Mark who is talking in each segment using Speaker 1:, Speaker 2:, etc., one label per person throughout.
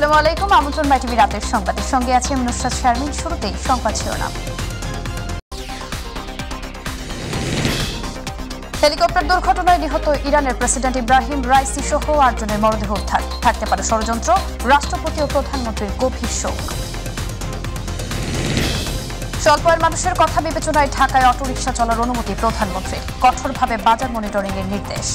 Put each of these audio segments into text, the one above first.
Speaker 1: আসসালামু আলাইকুম, আমন্ত্রণ মাইটিভি রাতের সংবাদের সঙ্গে আছি আমি নুসরাত শারমিন। শুরুতেই সংবাদ শিরোনাম। হেলিকপ্টার দুর্ঘটনায় নিহত ইরানের প্রেসিডেন্ট ইব্রাহিম রাইসি সহ 8 জনের মরদেহ উদ্ধার। থাকতে পারে ষড়যন্ত্র, রাষ্ট্রপতি ও প্রধানমন্ত্রীর গভীর শোক। স্বল্প আয়ের মানুষের কথা বিবেচনায় ঢাকায় অটোরিকশা চলার অনুমতি প্রধানমন্ত্রীর, কঠোরভাবে বাজার মনিটরিং এর নির্দেশ।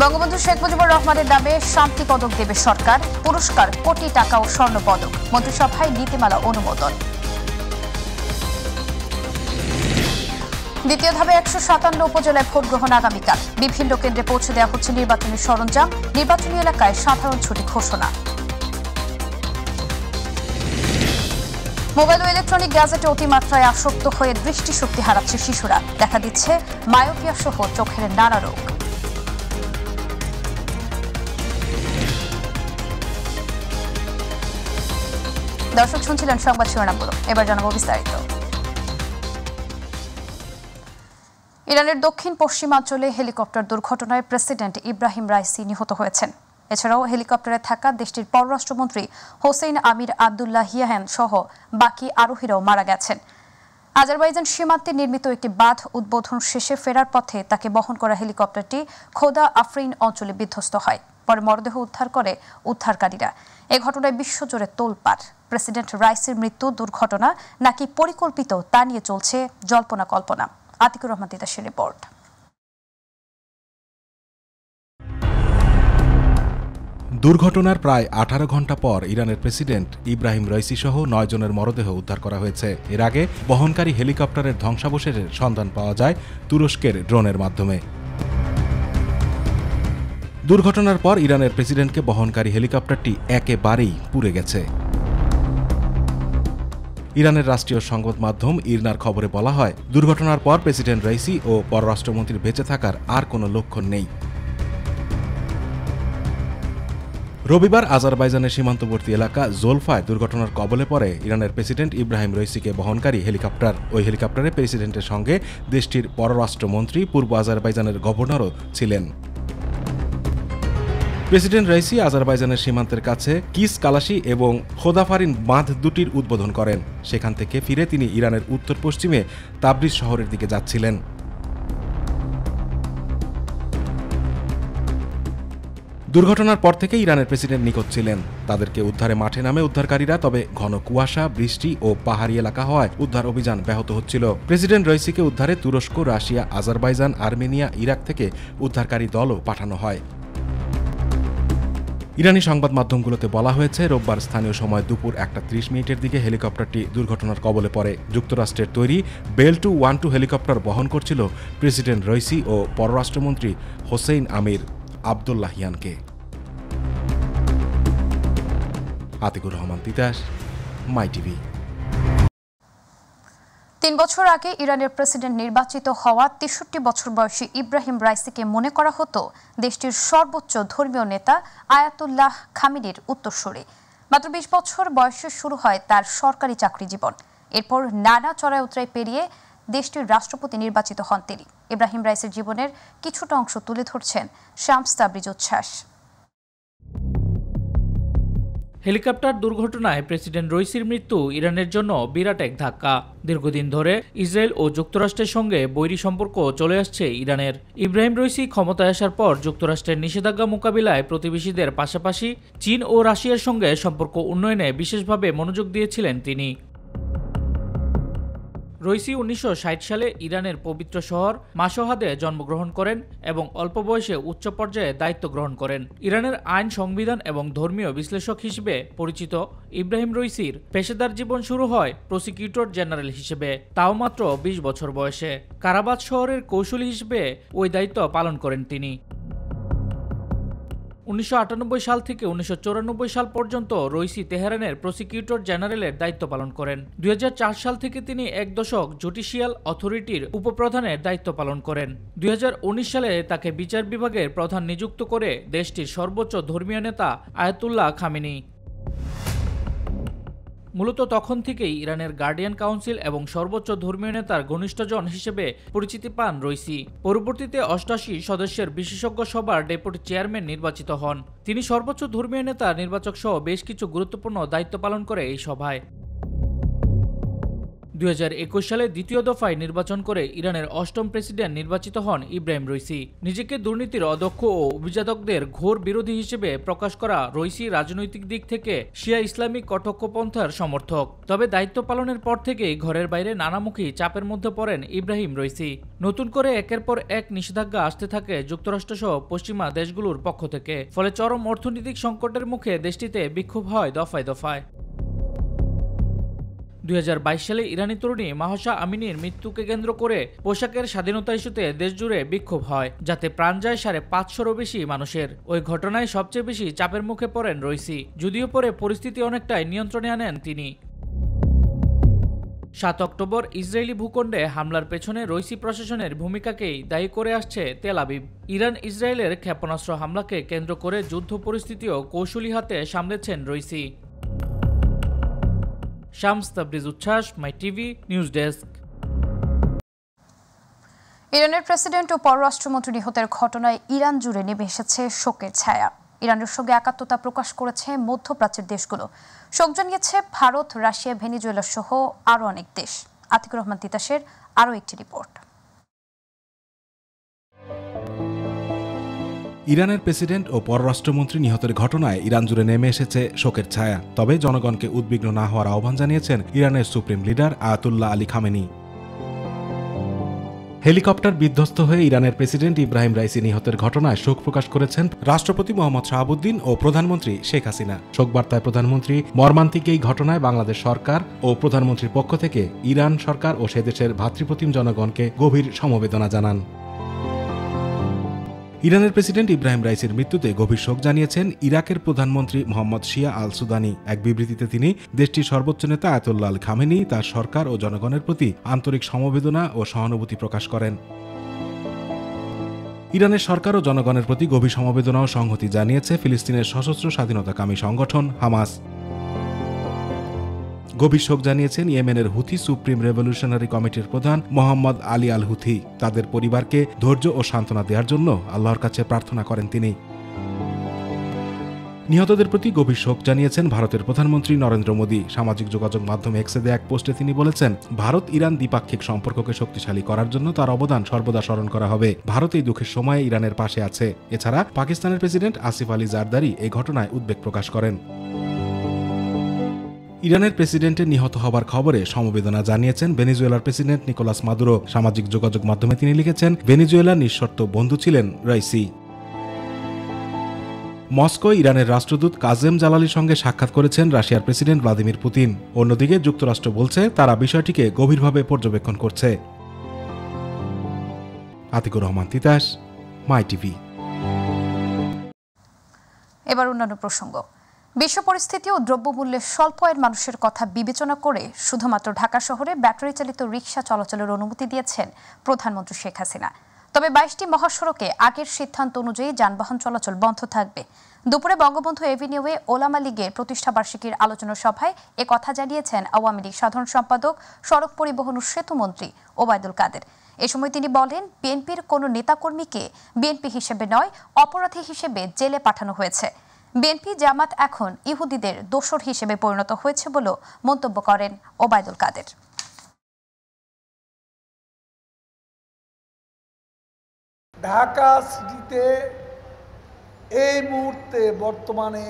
Speaker 1: বঙ্গবন্ধু শেখ মুজিবুর রহমানের নামে শান্তি পদক দেবে সরকার, পুরস্কার কোটি টাকা ও স্বর্ণ পদক। মন্ত্রিসভায় নীতিমালা অনুমোদন। দ্বিতীয় ধাপে 157 উপজেলায় ভোট গ্রহণ আগামীকাল। বিভিন্ন কেন্দ্রে পৌঁছে দেওয়া হচ্ছে নির্বাচনী সরঞ্জাম, নির্বাচনী এলাকায় সাধারণ ছুটি ঘোষণা। মোবাইল ও ইলেকট্রনিক গ্যাজেটে অতিমাত্রায় আসক্ত হয়ে দৃষ্টিশক্তি হারাচ্ছে শিশুরা। দেখা দিচ্ছে মায়োপিয়া সহ চোখের নানা রোগ। দর্শক শুনছিলেন সংবাদ শিরোনামগুলো, এবার জানাবো বিস্তারিত। ইরানের দক্ষিণ পশ্চিমাঞ্চলে হেলিকপ্টার দুর্ঘটনায় প্রেসিডেন্ট ইব্রাহিম রাইসি নিহত হয়েছেন। এছাড়াও হেলিকপ্টারে থাকা দেশটির পররাষ্ট্রমন্ত্রী হোসেইন আমির আবদুল্লাহিয়ান সহ বাকি আরোহীরাও মারা গেছেন। আজারবাইজান সীমান্তে নির্মিত একটি বাঁধ উদ্বোধন শেষে ফেরার পথে তাকে বহন করা হেলিকপ্টারটি খোদা আফরিন অঞ্চলে বিধ্বস্ত হয়। পরে মরদেহ উদ্ধার করে উদ্ধারকারীরা। এ ঘটনায় বিশ্বজুড়ে তোলপাড়। প্রেসিডেন্ট রাইসির মৃত্যু দুর্ঘটনা নাকি পরিকল্পিত তা নিয়ে চলছে জল্পনা কল্পনা। আতিকুর রহমান তিতাসের রিপোর্ট।
Speaker 2: দুর্ঘটনার প্রায় 18 ঘণ্টা পর ইরানের প্রেসিডেন্ট ইব্রাহিম রাইসি সহ 9 জনের মরদেহ উদ্ধার করা হয়েছে। এর আগে বহনকারী হেলিকপ্টারের ধ্বংসাবশেষের সন্ধান পাওয়া যায় তুরস্কের ড্রোনের মাধ্যমে। দুর্ঘটনার পর ইরানের প্রেসিডেন্টকে বহনকারী হেলিকপ্টারটি একেবারেই পুড়ে গেছে। ইরানের রাষ্ট্রীয় সংবাদ মাধ্যম ইরনার খবরে বলা হয়, দুর্ঘটনার পর প্রেসিডেন্ট রাইসি ও পররাষ্ট্রমন্ত্রীর বেঁচে থাকার আর কোনো লক্ষণ নেই। রবিবার আজারবাইজানের সীমান্তবর্তী এলাকা জোলফায় দুর্ঘটনার কবলে পড়ে ইরানের প্রেসিডেন্ট ইব্রাহিম রাইসিকে বহনকারী হেলিকপ্টার। ওই হেলিকপ্টারে প্রেসিডেন্টের সঙ্গে দেশটির পররাষ্ট্রমন্ত্রী, পূর্ব আজারবাইজানের গভর্নরও ছিলেন। প্রেসিডেন্ট রাইসি আজারবাইজানের সীমান্তের কাছে কিস কালাশি এবং খোদাফারিন বাঁধ দুটির উদ্বোধন করেন। সেখান থেকে ফিরে তিনি ইরানের উত্তর পশ্চিমে তাবরিজ শহরের দিকে যাচ্ছিলেন। দুর্ঘটনার পর থেকে ইরানের প্রেসিডেন্ট নিখোঁজ ছিলেন। তাদেরকে উদ্ধারে মাঠে নামে উদ্ধারকারীরা, তবে ঘন কুয়াশা, বৃষ্টি ও পাহাড়ি এলাকা হওয়ায় উদ্ধার অভিযান ব্যাহত হচ্ছিল। প্রেসিডেন্ট রাইসিকে উদ্ধারে তুরস্ক, রাশিয়া, আজারবাইজান, আর্মেনিয়া, ইরাক থেকে উদ্ধারকারী দলও পাঠানো হয়। ইরানি সংবাদ মাধ্যমগুলোতে বলা হয়েছে, রোববার স্থানীয় সময় দুপুর 1:30 দিকে হেলিকপ্টারটি দুর্ঘটনার কবলে পড়ে। যুক্তরাষ্ট্রের তৈরি বেল 212 হেলিকপ্টার বহন করছিল প্রেসিডেন্ট রাইসি ও পররাষ্ট্রমন্ত্রী হোসেইন আমির আবদুল্লাহিয়ানকে। আতিকুর রহমান তিতাস, মাইটিভি।
Speaker 1: 3 বছর আগে ইরানের প্রেসিডেন্ট নির্বাচিত হওয়া 63 বছর বয়সী ইব্রাহিম রাইসিকে মনে করা হতো দেশটির সর্বোচ্চ ধর্মীয় নেতা আয়াতুল্লাহ খামিনির উত্তরসূরি। মাত্র 20 বছর বয়সে শুরু হয় তার সরকারি চাকরি জীবন। এরপর নানা চড়াই উতরাই পেরিয়ে দেশটির রাষ্ট্রপতি নির্বাচিত হন তিনি। ইব্রাহিম রাইসির জীবনের কিছুটা অংশ তুলে ধরছেন শামস তাবরিজ উচ্ছ্বাস।
Speaker 3: হেলিকপ্টার দুর্ঘটনায় প্রেসিডেন্ট রাইসির মৃত্যু ইরানের জন্য বিরাট এক ধাক্কা। দীর্ঘদিন ধরে ইসরায়েল ও যুক্তরাষ্ট্রের সঙ্গে বৈরী সম্পর্ক চলে আসছে ইরানের। ইব্রাহিম রাইসি ক্ষমতায় আসার পর যুক্তরাষ্ট্রের নিষেধাজ্ঞা মোকাবিলায় প্রতিবেশীদের পাশাপাশি চীন ও রাশিয়ার সঙ্গে সম্পর্ক উন্নয়নে বিশেষভাবে মনোযোগ দিয়েছিলেন তিনি। রাইসি 1960 সালে ইরানের পবিত্র শহর মাশহাদে জন্মগ্রহণ করেন এবং অল্প বয়সে উচ্চ পর্যায়ে দায়িত্ব গ্রহণ করেন। ইরানের আইন, সংবিধান এবং ধর্মীয় বিশ্লেষক হিসেবে পরিচিত ইব্রাহিম রাইসির পেশাদার জীবন শুরু হয় প্রসিকিউটর জেনারেল হিসেবে, তাও মাত্র 20 বছর বয়সে। কারাবাদ শহরের কৌশলী হিসেবে ওই দায়িত্ব পালন করেন তিনি। 1998 সাল থেকে 1994 সাল পর্যন্ত রাইসি তেহরানের প্রসিকিউটর জেনারেলের দায়িত্ব পালন করেন। 2004 সাল থেকে তিনি 1 দশক জুডিশিয়াল অথরিটির উপপ্রধানের দায়িত্ব পালন করেন। 2019 সালে তাকে বিচার বিভাগের প্রধান নিযুক্ত করে দেশটির সর্বোচ্চ ধর্মীয় নেতা আয়াতুল্লাহ খামেনি। মূলত তখন থেকেই ইরানের গার্ডিয়ান কাউন্সিল এবং সর্বোচ্চ ধর্মীয় নেতার ঘনিষ্ঠজন হিসেবে পরিচিতি পান রইসি। পরবর্তীতে ৮৮ সদস্যের বিশেষজ্ঞ সভার ডেপুটি চেয়ারম্যান নির্বাচিত হন। তিনি সর্বোচ্চ ধর্মীয় নেতা নির্বাচক সহ বেশ কিছু গুরুত্বপূর্ণ দায়িত্ব পালন করে এই সভায়। ২০২১ সালে দ্বিতীয় দফায় নির্বাচন করে ইরানের ৮ম প্রেসিডেন্ট নির্বাচিত হন ইব্রাহিম রইসি। নিজেকে দুর্নীতির অদক্ষ ও অভিজাতকদের ঘোর বিরোধী হিসেবে প্রকাশ করা রইসি রাজনৈতিক দিক থেকে শিয়া ইসলামিক কট্টরপন্থার সমর্থক। তবে দায়িত্ব পালনের পর থেকেই ঘরের বাইরে নানামুখী চাপের মধ্যে পড়েন ইব্রাহিম রইসি। নতুন করে একের পর এক নিষেধাজ্ঞা আসতে থাকে যুক্তরাষ্ট্রসহ পশ্চিমা দেশগুলোর পক্ষ থেকে। ফলে চরম অর্থনৈতিক সংকটের মুখে দেশটিতে বিক্ষোভ হয় দফায় দফায়। ২০২২ সালে ইরানি তরুণী মাহসা আমিনীর মৃত্যুকে কেন্দ্র করে পোশাকের স্বাধীনতা ইস্যুতে দেশজুড়ে বিক্ষোভ হয়, যাতে প্রাণ যায় ৫৫০-ও বেশি মানুষের। ওই ঘটনায় সবচেয়ে বেশি চাপের মুখে পড়েন রইসি, যদিও পরে পরিস্থিতি অনেকটাই নিয়ন্ত্রণে আনেন তিনি। ৭ অক্টোবর ইসরায়েলি ভূখণ্ডে হামলার পেছনে রইসি প্রশাসনের ভূমিকাকেই দায়ী করে আসছে তেল আবিব। ইরান ইসরায়েলের ক্ষেপণাস্ত্র হামলাকে কেন্দ্র করে যুদ্ধ পরিস্থিতিও কৌশলী হাতে সামলেছেন রইসি। শামস তাবরিজ উচ্ছ্বাস, মাই টিভি নিউজ ডেস্ক।
Speaker 1: ইরানের প্রেসিডেন্ট ও পররাষ্ট্রমন্ত্রী নিহতের ঘটনায় ইরান জুড়ে নেমে এসেছে শোকের ছায়া। ইরানের সঙ্গে একাত্মতা প্রকাশ করেছে মধ্যপ্রাচ্যের দেশগুলো। শোক জানিয়েছে ভারত, রাশিয়া, ভেনেজুয়েলা সহ আরও অনেক দেশ। আতিকুর রহমান তিতাসের আরও একটি রিপোর্ট।
Speaker 2: ইরানের প্রেসিডেন্ট ও পররাষ্ট্রমন্ত্রী নিহতের ঘটনায় ইরান জুড়ে নেমে এসেছে শোকের ছায়া। তবে জনগণকে উদ্বিগ্ন না হওয়ার আহ্বান জানিয়েছেন ইরানের supreme leader Ayatollah Ali Khamenei. Helicopter বিধ্বস্ত হয়ে ইরানের প্রেসিডেন্ট ইব্রাহিম রাইসি নিহতের ঘটনায় শোক প্রকাশ করেছেন রাষ্ট্রপতি মোহাম্মদ শাহাবুদ্দিন ও প্রধানমন্ত্রী শেখ হাসিনা। শোকবার্তায় প্রধানমন্ত্রী মর্মান্তিক এই ঘটনায় বাংলাদেশ সরকার ও প্রধানমন্ত্রীর পক্ষ থেকে ইরান সরকার ও সে দেশের ভ্রাতৃপ্রতিম জনগণকে গভীর সমবেদনা জানান। ইরানের প্রেসিডেন্ট ইব্রাহিম রাইসির মৃত্যুতে গভীর শোক জানিয়েছেন ইরাকের প্রধানমন্ত্রী মোহাম্মদ শিয়া আল সুদানি। এক বিবৃতিতে তিনি দেশটির সর্বোচ্চ নেতা আয়াতুল্লাহ আল খামেনি তার সরকার ও জনগণের প্রতি আন্তরিক সমবেদনা ও সহানুভূতি প্রকাশ করেন। ইরানের সরকার ও জনগণের প্রতি গভীর সমবেদনা ও সংহতি জানিয়েছে ফিলিস্তিনের সশস্ত্র স্বাধীনতাকামী সংগঠন হামাস। গভীর শোক জানিয়েছেন ইয়েমেনের হুথি সুপ্রিম রেভলিউশনারি কমিটির প্রধান মোহাম্মদ আলী আল হুথি। তাদের পরিবারকে ধৈর্য ও সান্ত্বনা দেওয়ার জন্য আল্লাহর কাছে প্রার্থনা করেন তিনি। নিহতদের প্রতি গভীর শোক জানিয়েছেন ভারতের প্রধানমন্ত্রী নরেন্দ্র মোদী। সামাজিক যোগাযোগ মাধ্যম এক্সে দেয়া এক পোস্টে তিনি বলেছেন, ভারত ইরান দ্বিপাক্ষিক সম্পর্ককে শক্তিশালী করার জন্য তার অবদান সর্বদা স্মরণ করা হবে। ভারত এই দুঃখের সময়ে ইরানের পাশে আছে। এছাড়া পাকিস্তানের প্রেসিডেন্ট আসিফ আলী জারদারি এই ঘটনায় উদ্বেগ প্রকাশ করেন। ইরানের প্রেসিডেন্টের নিহত হবার খবরে সমবেদনা জানিয়েছেন ভেনেজুয়েলার প্রেসিডেন্ট নিকোলাস মাদুরো। সামাজিক যোগাযোগ মাধ্যমে তিনি লিখেছেন, ভেনেজুয়েলার নিঃশর্ত বন্ধু ছিলেন রাইসি। মস্কো ইরানের রাষ্ট্রদূত কাজেম জালালির সঙ্গে সাক্ষাৎ করেছেন রাশিয়ার প্রেসিডেন্ট ভ্লাদিমির পুতিন। অন্যদিকে যুক্তরাষ্ট্র বলছে তারা বিষয়টিকে গভীরভাবে পর্যবেক্ষণ করছে। আতিকুর রহমান তিতাস, মাই টিভি।
Speaker 1: এবার অন্যান্য প্রসঙ্গ। বিশ্ব পরিস্থিতি ও দ্রব্যমূল্যের স্বল্প আয়ের মানুষের কথা বিবেচনা করে শুধুমাত্র ঢাকা শহরে ব্যাটারি চালিত রিকশা চলাচলের অনুমতি দিয়েছেন প্রধানমন্ত্রী শেখ হাসিনা। তবে ২২টি মহাসড়কে আগের সিদ্ধান্ত অনুযায়ী যানবাহন চলাচল বন্ধ থাকবে। দুপুরে বঙ্গবন্ধু এভিনিউয়ে ওলামা লীগের প্রতিষ্ঠাবার্ষিকীর আলোচনা সভায় কথা জানিয়েছেন আওয়ামী লীগ সাধারণ সম্পাদক, সড়ক পরিবহন ও সেতুমন্ত্রী ওবায়দুল কাদের। এ সময় তিনি বলেন, বিএনপির কোনো নেতাকর্মীকে বিএনপি হিসেবে নয়, অপরাধী হিসেবে জেলে পাঠানো হয়েছে। বিএনপি জামাত এখন ইহুদিদের দোসর হিসেবে পরিণত হয়েছে বলে মন্তব্য করেন ওবায়দুল কাদের।
Speaker 4: ঢাকা সিটিতে এই মুহূর্তে বর্তমানে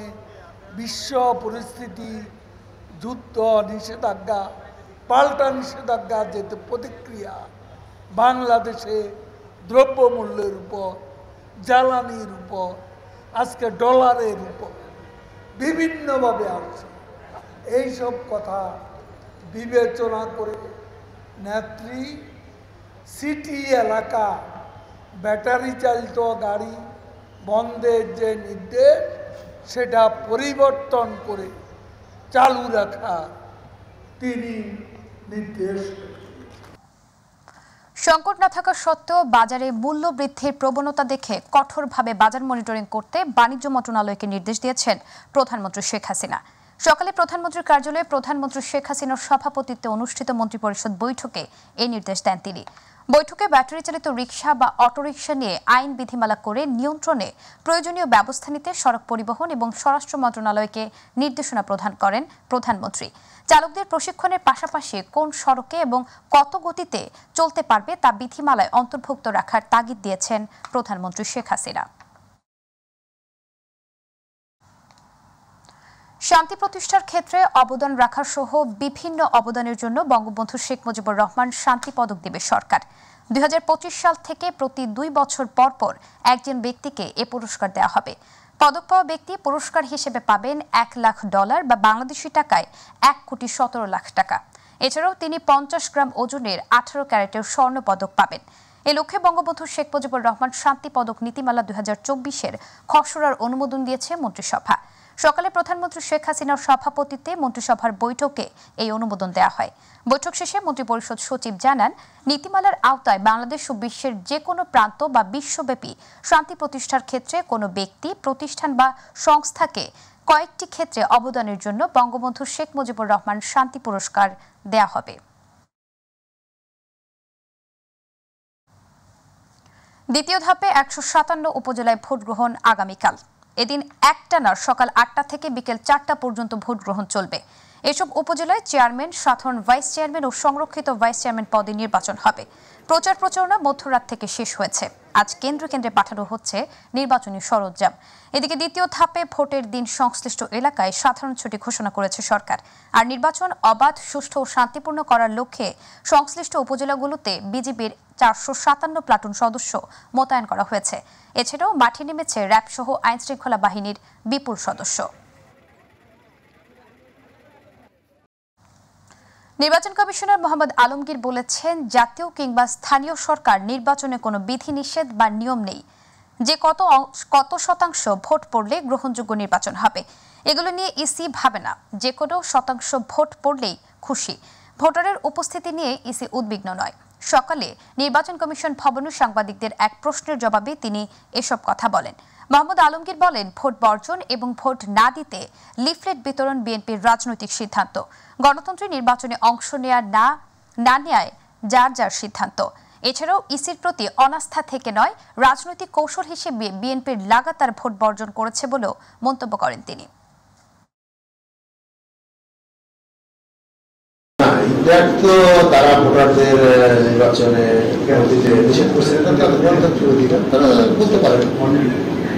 Speaker 4: বিশ্ব পরিস্থিতি, যুদ্ধ, নিষেধাজ্ঞা, পাল্টা নিষেধাজ্ঞা, যেতে প্রতিক্রিয়া বাংলাদেশে দ্রব্যমূল্যের উপর, জ্বালানির উপর, আজকে ডলারের উপর বিভিন্নভাবে আসছে। এইসব কথা বিবেচনা করে নেত্রী সিটি এলাকা ব্যাটারি চালিত গাড়ি বন্ধের যে নির্দেশ, সেটা পরিবর্তন করে চালু রাখা তিনি নির্দেশ।
Speaker 1: সংকট না থাকা সত্ত্বেও বাজারে মূল্য বৃদ্ধির প্রবণতা দেখে কঠোরভাবে বাজার মনিটরিং করতে বাণিজ্য মন্ত্রণালয়কে নির্দেশ দিয়েছেন প্রধানমন্ত্রী শেখ হাসিনা। সকালে প্রধানমন্ত্রীর কার্যালয়ে প্রধানমন্ত্রী শেখ হাসিনার সভাপতিত্বে অনুষ্ঠিত মন্ত্রিপরিষদ বৈঠকে এই নির্দেশ দেন তিনি। বৈঠকে ব্যাটারি চালিত রিকশা বা অটোরিকশা নিয়ে আইন বিধিমালা করে নিয়ন্ত্রণে প্রয়োজনীয় ব্যবস্থা নিতে সড়ক পরিবহন এবং স্বরাষ্ট্র মন্ত্রণালয়কে নির্দেশনা প্রদান করেন প্রধানমন্ত্রী। চালকদের প্রশিক্ষণের পাশাপাশি কোন সড়কে এবং কত গতিতে চলতে পারবে তা বিধিমালায় অন্তর্ভুক্ত রাখার তাগিদ দিয়েছেন প্রধানমন্ত্রী শেখ হাসিনা। শান্তি প্রতিষ্ঠার ক্ষেত্রে অবদান রাখা সহ বিভিন্ন অবদানের জন্য বঙ্গবন্ধু শেখ মুজিবুর রহমান শান্তি পদক দেবে সরকার। 2025 সাল থেকে প্রতি 2 বছর পর পর একজন ব্যক্তিকে এ পুরস্কার দেওয়া হবে। পদক পাওয়া ব্যক্তি পুরস্কার হিসেবে পাবেন $1 লাখ বা বাংলাদেশি টাকায় 1,17 লাখ টাকা। এছাড়াও তিনি 50 গ্রাম ওজনের 18 ক্যারেটের স্বর্ণ পদক পাবেন। এ লক্ষ্যে বঙ্গবন্ধু শেখ মুজিবুর রহমান শান্তি পদক নীতিমালা 2024-এর খসড়ার অনুমোদন দিয়েছে মন্ত্রিসভা। সকালে প্রধানমন্ত্রী শেখ হাসিনার সভাপতিত্বে মন্ত্রিসভার বৈঠকে এই অনুমোদন দেওয়া হয়। বৈঠক শেষে মন্ত্রিপরিষদ সচিব জানান, নীতিমালার আওতায় বাংলাদেশ ও বিশ্বের যে কোনো প্রান্ত বা বিশ্বব্যাপী শান্তি প্রতিষ্ঠার ক্ষেত্রে কোনো ব্যক্তি, প্রতিষ্ঠান বা সংস্থাকে কয়েকটি ক্ষেত্রে অবদানের জন্য বঙ্গবন্ধু শেখ মুজিবুর রহমান শান্তি পুরস্কার দেয়া হবে। দ্বিতীয় ধাপে 157 উপজেলায় ভোট গ্রহণ আগামীকাল। এদিন একটানা সকাল 8টা থেকে বিকেল 4টা পর্যন্ত ভোট গ্রহণ চলবে। এসব উপজেলায় চেয়ারম্যান, সাধারণ ভাইস চেয়ারম্যান ও সংরক্ষিত ভাইস চেয়ারম্যান পদে নির্বাচন হবে। প্রচার প্রচারণা মধ্যরাত থেকে শেষ হয়েছে। আজ কেন্দ্রে কেন্দ্রে পাঠানো হচ্ছে নির্বাচনী সরঞ্জাম। এদিকে দ্বিতীয় ধাপে ভোটের দিন সংশ্লিষ্ট এলাকায় সাধারণ ছুটি ঘোষণা করেছে সরকার। আর নির্বাচন অবাধ, সুষ্ঠু ও শান্তিপূর্ণ করার লক্ষ্যে সংশ্লিষ্ট উপজেলাগুলোতে বিজিবির 457 প্লাটুন সদস্য মোতায়েন করা হয়েছে। এছাড়াও মাঠে নেমেছে র্যাব সহ আইনশৃঙ্খলা বাহিনীর বিপুল সদস্য। নির্বাচন কমিশনার মোহাম্মদ আলমগীর বলেছেন, জাতীয় কিংবা স্থানীয় সরকার নির্বাচনে কোনো বিধিনিষেধ বা নিয়ম নেই যে কত শতাংশ ভোট পড়লে গ্রহণযোগ্য নির্বাচন হবে। এগুলো নিয়ে ইসি ভাবে না। যে কোনো শতাংশ ভোট পড়লেই খুশি। ভোটারের উপস্থিতি নিয়ে ইসি উদ্বিগ্ন নয়। সকালে নির্বাচন কমিশন ভবনে সাংবাদিকদের এক প্রশ্নের জবাবে তিনি এসব কথা বলেন। মোহাম্মদ আলমগীর বলেন, ভোট বর্জন এবং ভোট না দিতে লিফলেট বিতরণ বিএনপির রাজনৈতিক সিদ্ধান্ত। গণতন্ত্রে নির্বাচনে অংশ নেওয়া না নেয় যার যার সিদ্ধান্ত। এছাড়াও ইসির প্রতি অনাস্থা থেকে নয়, রাজনৈতিক কৌশল হিসেবে বিএনপির লাগাতার ভোট বর্জন করেছে বলেও মন্তব্য করেন তিনি।
Speaker 5: তারা ভোটারদের নির্বাচনে নিষেধ করছেন, তাদের গণতান্ত্রিক অধিকার, তারা বলতে পারেন।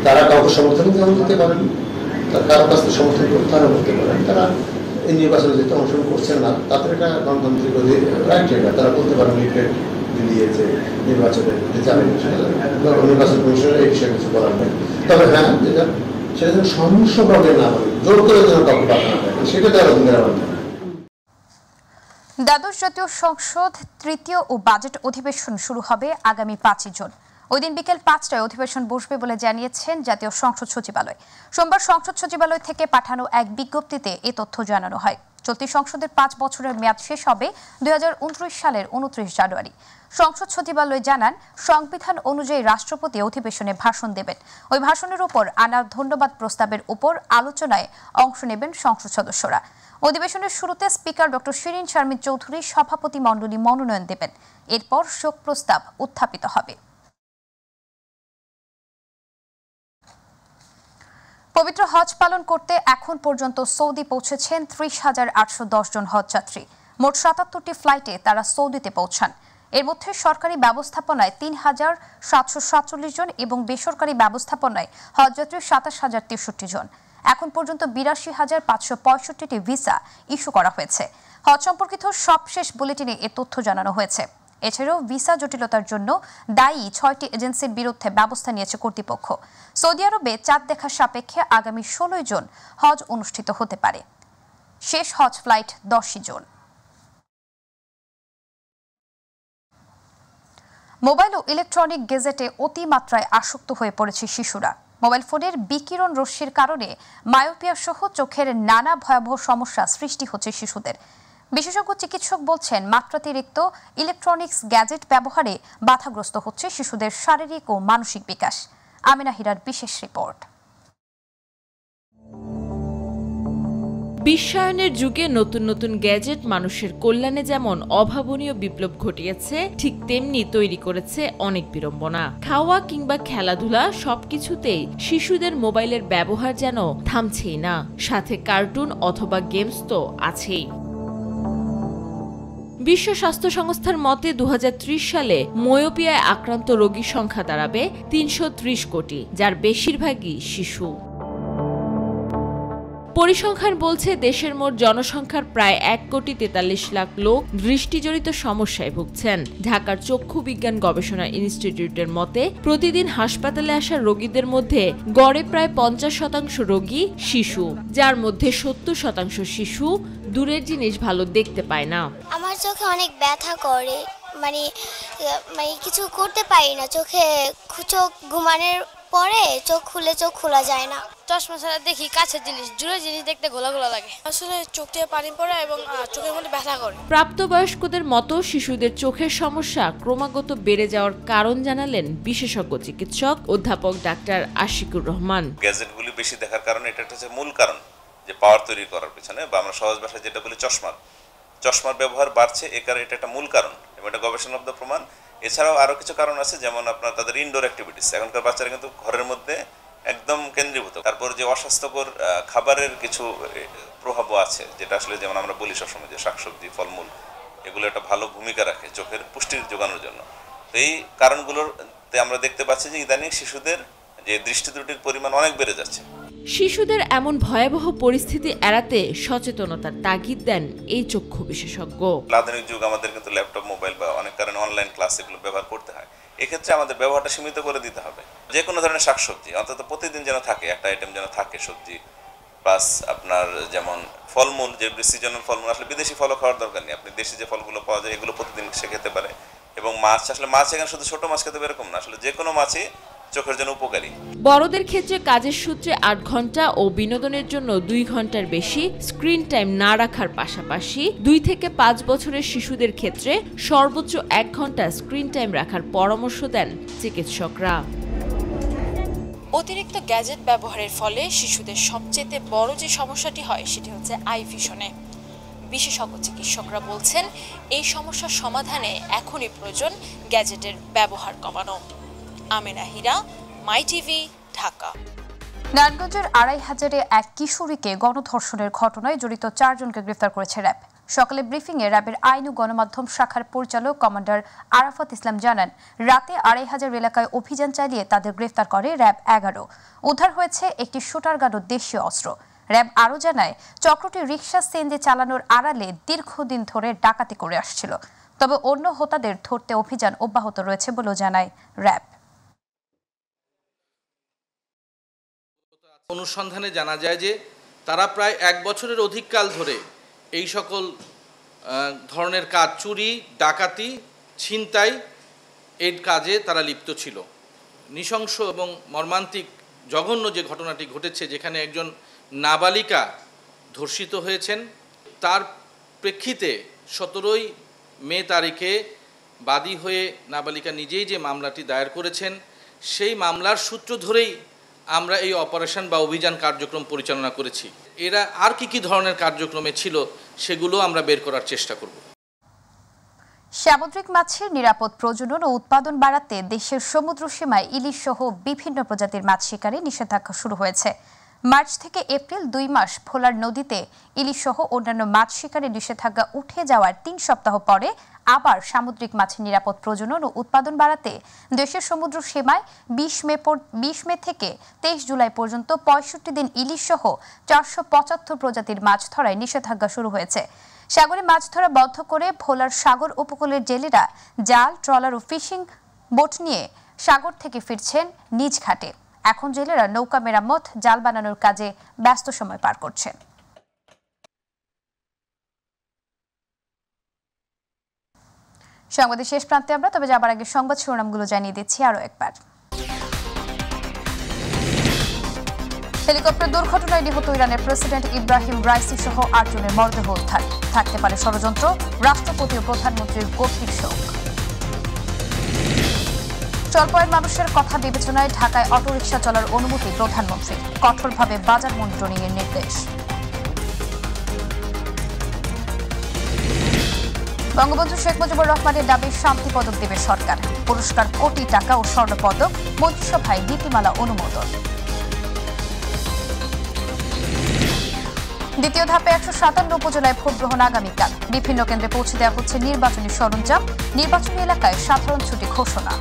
Speaker 5: তারা কাউকে সমর্থন করতে পারেন, কারো কাছ থেকে সমর্থন করতে তারা বলতে পারেন। তারা এই নির্বাচনে যেহেতু অংশগ্রহণ করছেন না, তাদের এটা গণতান্ত্রিক রাইট, এটা তারা বলতে পারেন। লিফলেট দিয়েছে নির্বাচনে যে যাবেন, নির্বাচন কমিশনের এই বিষয়ে কিছু বলার নেই। তবে হ্যাঁ, যেটা সেটা যেন সহিংসভাবে না হয়, জোর করে যেন কাউকে পাঠানো হয়, সেটা তারা অধিকার আমার।
Speaker 1: দ্বাদশ জাতীয় সংসদ তৃতীয় ও বাজেট অধিবেশন শুরু হবে আগামী 5 জুন। ওই দিন বিকেল 5টায় অধিবেশন বসবে বলে জানিয়েছেন জাতীয় সংসদ সচিবালয়। সোমবার সংসদ সচিবালয় থেকে পাঠানো এক বিজ্ঞপ্তিতে এ তথ্য জানানো হয়। চলতি সংসদের 5 বছরের মেয়াদ শেষ হবে 2029 সালের 29 জানুয়ারি। সংসদ সচিবালয় জানান, সংবিধান অনুযায়ী রাষ্ট্রপতি অধিবেশনে ভাষণ দেবেন। ওই ভাষণের উপর আনা ধন্যবাদ প্রস্তাবের উপর আলোচনায় অংশ নেবেন সংসদ সদস্যরা। অধিবেশনের শুরুতে স্পিকার ডক্টর শিরিন শারমিন চৌধুরী সভাপতি মণ্ডলী মনোনয়ন দেবেন। এরপর শোক প্রস্তাব উত্থাপিত হবে। পবিত্র হজ পালন করতে এখন পর্যন্ত সৌদি পৌঁছেছেন 30,810 জন হজযাত্রী। মোট 77টি ফ্লাইটে তারা সৌদিতে পৌঁছান। এর মধ্যে সরকারি ব্যবস্থাপনায় 3,747 জন এবং বেসরকারি ব্যবস্থাপনায় হজযাত্রী 27,063 জন। এখন পর্যন্ত 82,565টি ভিসা ইস্যু করা হয়েছে। হজ সম্পর্কিত সবশেষ বুলেটিনে এ তথ্য জানানো হয়েছে। এছাড়াও ভিসা জটিলতার জন্য দায়ী 6টি এজেন্সির বিরুদ্ধে ব্যবস্থা নিয়েছে কর্তৃপক্ষ। সৌদি আরবে চাঁদ দেখা সাপেক্ষে আগামী 16 জুন হজ অনুষ্ঠিত হতে পারে। শেষ হজ ফ্লাইট 10 জুন। মোবাইল ও ইলেকট্রনিক গেজেটে অতিমাত্রায় আসক্ত হয়ে পড়েছে শিশুরা। মোবাইল ফোনের বিকিরণ রশ্মির কারণে মায়োপিয়া সহ চোখের নানা ভয়াবহ সমস্যা সৃষ্টি হচ্ছে শিশুদের। বিশেষজ্ঞ চিকিৎসক বলছেন, মাত্রাতিরিক্ত ইলেকট্রনিক্স গ্যাজেট ব্যবহারে বাধাগ্রস্ত হচ্ছে শিশুদের শারীরিক ও মানসিক বিকাশ। আমিনা হীরার বিশেষ রিপোর্ট।
Speaker 6: বিশ্বায়নের যুগে নতুন নতুন গ্যাজেট মানুষের কল্যাণে যেমন অভাবনীয় বিপ্লব ঘটিয়েছে, ঠিক তেমনি তৈরি করেছে অনেক বিড়ম্বনা। খাওয়া কিংবা খেলাধুলা সবকিছুতেই শিশুদের মোবাইলের ব্যবহার যেন থামছেই না, সাথে কার্টুন অথবা গেমস তো আছেই। বিশ্ব স্বাস্থ্য সংস্থার মতে 2030 সালে মায়োপিয়ায় আক্রান্ত রোগীর সংখ্যা দাঁড়াবে 330 কোটি, যার বেশিরভাগই শিশু। পরিসংখ্যান বলছে দেশের মোট জনসংখ্যার প্রায় 1,43 লাখ লোক দৃষ্টিজনিত সমস্যায় ভুগছেন। ঢাকার চক্ষু বিজ্ঞান গবেষণা ইনস্টিটিউটের মতে প্রতিদিন হাসপাতালে আসা রোগীদের মধ্যে গড়ে প্রায় 50% রোগী শিশু, যার মধ্যে 70% শিশু দূরের জিনিস ভালো দেখতে পায় না।
Speaker 7: আমার চোখে অনেক ব্যথা করে, মানে কিছু করতে পারি না। চোখ ঘুমানোর পরে চোখ খোলা যায় না।
Speaker 8: চশমা ছাড়া দেখি কাছের জিনিস, দূরের জিনিস দেখতে ঘোলা লাগে। আসলে চোখ থেকে পানি পড়ে এবং চোখের মধ্যে ব্যথা করে।
Speaker 6: প্রাপ্তবয়স্কদের মতো শিশুদের চোখের সমস্যা ক্রমাগত বেড়ে যাওয়ার কারণ জানালেন বিশেষজ্ঞ চিকিৎসক অধ্যাপক ডাক্তার আশিকুর রহমান।
Speaker 9: গ্যাজেটগুলি বেশি দেখার কারণে এটা হচ্ছে মূল কারণ, যে পাওয়ার তৈরি করার পেছনে, বা আমরা সহজ ভাষায় যেটা বলি চশমার ব্যবহার বাড়ছে, এটা একটা মূল কারণ এবং এটা গবেষণালব্ধ প্রমাণ। এছাড়াও আরও কিছু কারণ আছে, যেমন আপনার তাদের ইনডোর অ্যাক্টিভিটিস। এখনকার বাচ্চারা কিন্তু ঘরের মধ্যে একদম কেন্দ্রীভূত। তারপর যে অস্বাস্থ্যকর খাবারের কিছু প্রভাবও আছে, যেটা আসলে যেমন আমরা বলি সবসময় যে শাকসবজি, ফলমূল এগুলো একটা ভালো ভূমিকা রাখে চোখের পুষ্টির যোগানোর জন্য। তো এই কারণগুলোতে আমরা দেখতে পাচ্ছি যে ইদানিং শিশুদের যে দৃষ্টি ত্রুটির পরিমাণ অনেক বেড়ে যাচ্ছে।
Speaker 6: শিশুদের এমন ভয়াবহ পরিস্থিতি এড়াতে সচেতনতার তাগিদ দেন এই চক্ষু বিশেষজ্ঞ।
Speaker 9: আধুনিক যুগ, আমাদের কিন্তু ল্যাপটপ, মোবাইল বা অনেক কারণে অনলাইন ক্লাস এগুলো ব্যবহার করতে হয়। এক্ষেত্রে আমাদের ব্যবহারটা সীমিত করে দিতে হবে। যে কোনো ধরনের শাকসবজি অন্তত প্রতিদিন যেন থাকে, একটা আইটেম যেন থাকে সবজি, প্লাস আপনার যেমন ফলমূল, যে সিজনাল ফলমূল, আসলে বিদেশি ফলও খাওয়ার দরকার নেই, আপনি দেশি যে ফলগুলো পাওয়া যায় এগুলো প্রতিদিন সে খেতে পারে। এবং মাছ, আসলে মাছ এখানে শুধু ছোট মাছ খেতে হবে এরকম না, আসলে যে কোনো মাছই চোখের জন্য উপকারী।
Speaker 6: বড়দের ক্ষেত্রে কাজের সূত্রে 8 ঘন্টা ও বিনোদনের জন্য 2 ঘন্টার বেশি স্ক্রিন টাইম না রাখার পাশাপাশি 2 থেকে 5 বছরের শিশুদের ক্ষেত্রে সর্বোচ্চ 1 ঘন্টা স্ক্রিন টাইম রাখার পরামর্শ দেন চিকিৎসকরা।
Speaker 10: অতিরিক্ত গ্যাজেট ব্যবহারের ফলে শিশুদের সবচেয়ে বড় যে সমস্যাটি হয় সেটি হচ্ছে আই ভিশনে। বিশেষজ্ঞ চিকিৎসকরা বলছেন এই সমস্যার সমাধানে এখনই প্রয়োজন গ্যাজেটের ব্যবহার কমানো। আমেনা হীরা, মাই টিভি, ঢাকা।
Speaker 1: নারায়ণগঞ্জের 2,500-এ এক কিশোরীকে গণধর্ষণের ঘটনায় জড়িত 4 জনকে গ্রেফতার করেছে র্যাব। সকালে ব্রিফিংয়ে র্যাবের আইন ও গণমাধ্যম শাখার পরিচালক কমান্ডার আরাফাত ইসলাম জানান, রাতে 2,500 এলাকায় অভিযান চালিয়ে তাদের গ্রেফতার করে র্যাব 11। উদ্ধার হয়েছে একটি শুটারগান ও দেশীয় অস্ত্র। র্যাব আরও জানায়, চক্রটি রিকশা সিএনজি চালানোর আড়ালে দীর্ঘদিন ধরে ডাকাতি করে আসছিল। তবে অন্য হোতাদের ধরতে অভিযান অব্যাহত রয়েছে বলেও জানায় র্যাব।
Speaker 11: অনুসন্ধানে জানা যায় যে তারা প্রায় 1 বছরের অধিককাল ধরে এই সকল ধরনের কাজ, চুরি, ডাকাতি, ছিনতাই এর কাজে তারা লিপ্ত ছিল। নৃশংস এবং মর্মান্তিক জঘন্য যে ঘটনাটি ঘটেছে, যেখানে একজন নাবালিকা ধর্ষিত হয়েছেন, তার প্রেক্ষিতে 17 মে তারিখে বাদী হয়ে নাবালিকা নিজেই যে মামলাটি দায়ের করেছেন, সেই মামলার সূত্র ধরেই আমরা এই অপারেশন বা অভিযান কার্যক্রম পরিচালনা করেছি। এরা আর কি ধরনের কার্যক্রমে ছিল সেগুলো আমরা বের করার চেষ্টা করব।
Speaker 1: সামুদ্রিক মাছের নিরাপদ প্রজনন ও উৎপাদন বাড়াতে দেশের সমুদ্র সীমায় ইলিশ সহ বিভিন্ন প্রজাতির মাছ শিকারে নিষেধাজ্ঞা শুরু হয়েছে। মার্চ থেকে এপ্রিল 2 মাস ভোলার নদীতে ইলিশ সহ অন্যান্য মাছ শিকারে নিষেধাজ্ঞা উঠে যাওয়ার 3 সপ্তাহ পরে আবার সামুদ্রিক মাছের নিরাপদ প্রজনন ও উৎপাদন বাড়াতে দেশের সমুদ্র সীমায় 20 মে থেকে 23 জুলাই পর্যন্ত 65 দিন ইলিশ সহ 475 প্রজাতির মাছ ধরায় নিষেধাজ্ঞা শুরু হয়েছে। সাগরে মাছ ধরা বন্ধ করে ভোলার সাগর উপকূলের জেলেরা জাল, ট্রলার ও ফিশিং বোট নিয়ে সাগর থেকে ফিরছেন নিজ ঘাটে। এখন জেলেরা নৌকা মেরামত, জাল বানানোর কাজে ব্যস্ত সময় পার করছেন। সংবাদের শেষ প্রান্তে আমরা, তবে যাবার আগে সংবাদ শিরোনামগুলো জানিয়ে দিচ্ছি আরও একবার। হেলিকপ্টার দুর্ঘটনায় নিহত ইরানের প্রেসিডেন্ট ইব্রাহিম রাইসি সহ 8 জনের মরদেহ উদ্ধার। থাকতে পারে ষড়যন্ত্র, রাষ্ট্রপতি ও প্রধানমন্ত্রীর গভীর শোক। স্বল্পায়ের মানুষের কথা বিবেচনায় ঢাকায় অটোরিকশা চলার অনুমতি প্রধানমন্ত্রী, কঠোরভাবে বাজার মনিটরিংয়ের নির্দেশ। বঙ্গবন্ধু শেখ মুজিবুর রহমানের নামে শান্তি পদক দেবে সরকার। পুরস্কার কোটি টাকা ও স্বর্ণ পদক। মন্ত্রিসভায় নীতিমালা অনুমোদন। দ্বিতীয় ধাপে 157 উপজেলায় ভোট গ্রহণ আগামীকাল। বিভিন্ন কেন্দ্রে পৌঁছে দেওয়া হচ্ছে নির্বাচনী সরঞ্জাম। নির্বাচনী এলাকায় সাধারণ ছুটি ঘোষণা।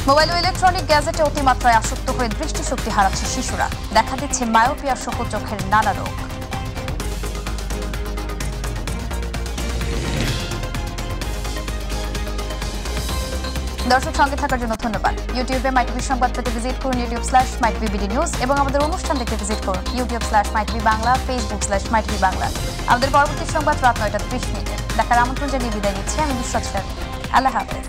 Speaker 1: মোবাইল ও ইলেকট্রনিক গ্যাজেটে অতিমাত্রায় আসক্ত হয়ে দৃষ্টিশক্তি হারাচ্ছে শিশুরা। দেখা দিচ্ছে মায়োপিয়া সহ চোখের নানা রোগ। দর্শক, সঙ্গে থাকার জন্য ধন্যবাদ। ইউটিউবে মাইটিভি সংবাদ পেতে ভিজিট করুন youtube/mytvbd নিউজ এবং আমাদের অনুষ্ঠান দেখতে ভিজিট করুন youtube/mytv বাংলা, facebook/mytv বাংলা। আমাদের পরবর্তী সংবাদ রাত 9টা 30 মিনিটে দেখার আমন্ত্রণ জানিয়ে বিদায় নিচ্ছি আমি নুসরাত শারমিন। আল্লাহ হাফেজ।